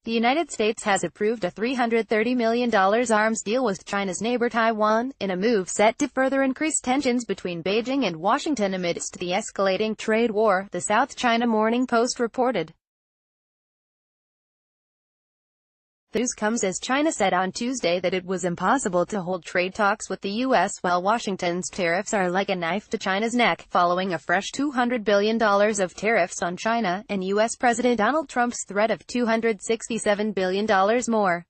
The United States has approved a $330 million arms deal with China's neighbor Taiwan, in a move set to further increase tensions between Beijing and Washington amidst the escalating trade war, the South China Morning Post reported. The news comes as China said on Tuesday that it was impossible to hold trade talks with the U.S. while Washington's tariffs are like a knife to China's neck, following a fresh $200 billion of tariffs on China, and U.S. President Donald Trump's threat of $267 billion more.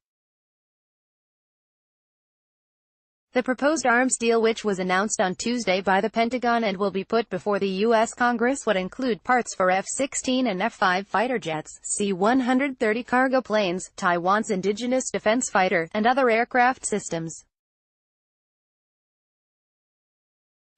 The proposed arms deal, which was announced on Tuesday by the Pentagon and will be put before the U.S. Congress, would include parts for F-16 and F-5 fighter jets, C-130 cargo planes, Taiwan's indigenous defense fighter, and other aircraft systems.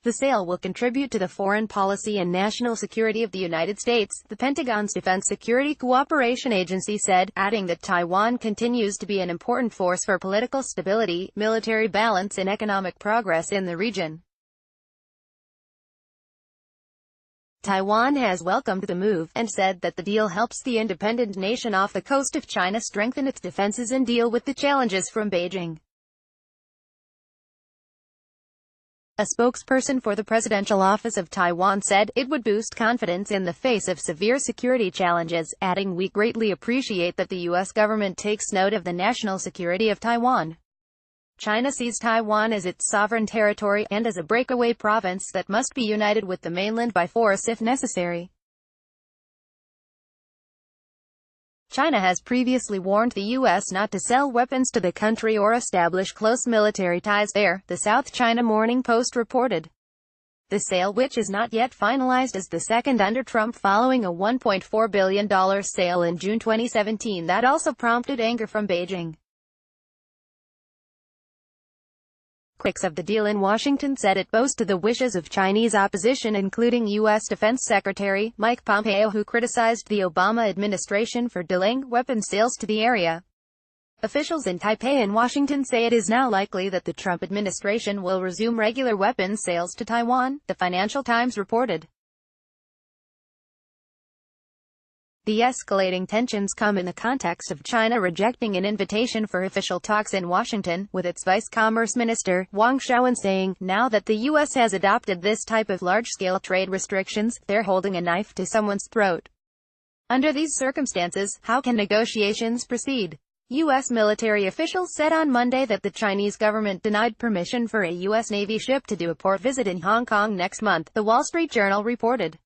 The sale will contribute to the foreign policy and national security of the United States, the Pentagon's Defense Security Cooperation Agency said, adding that Taiwan continues to be an important force for political stability, military balance and economic progress in the region. Taiwan has welcomed the move, and said that the deal helps the independent nation off the coast of China strengthen its defenses and deal with the challenges from Beijing. A spokesperson for the presidential office of Taiwan said, it would boost confidence in the face of severe security challenges, adding, we greatly appreciate that the U.S. government takes note of the national security of Taiwan. China sees Taiwan as its sovereign territory, and as a breakaway province that must be united with the mainland by force if necessary. China has previously warned the U.S. not to sell weapons to the country or establish close military ties there, the South China Morning Post reported. The sale, which is not yet finalized, is the second under Trump following a $1.4 billion sale in June 2017 that also prompted anger from Beijing. Critics of the deal in Washington said it bows to the wishes of Chinese opposition, including U.S. Defense Secretary Mike Pompeo, who criticized the Obama administration for delaying weapons sales to the area. Officials in Taipei and Washington say it is now likely that the Trump administration will resume regular weapons sales to Taiwan, the Financial Times reported. The escalating tensions come in the context of China rejecting an invitation for official talks in Washington, with its Vice Commerce Minister, Wang Shouwen, saying, now that the U.S. has adopted this type of large-scale trade restrictions, they're holding a knife to someone's throat. Under these circumstances, how can negotiations proceed? U.S. military officials said on Monday that the Chinese government denied permission for a U.S. Navy ship to do a port visit in Hong Kong next month, The Wall Street Journal reported.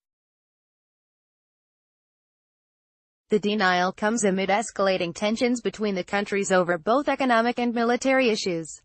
The denial comes amid escalating tensions between the countries over both economic and military issues.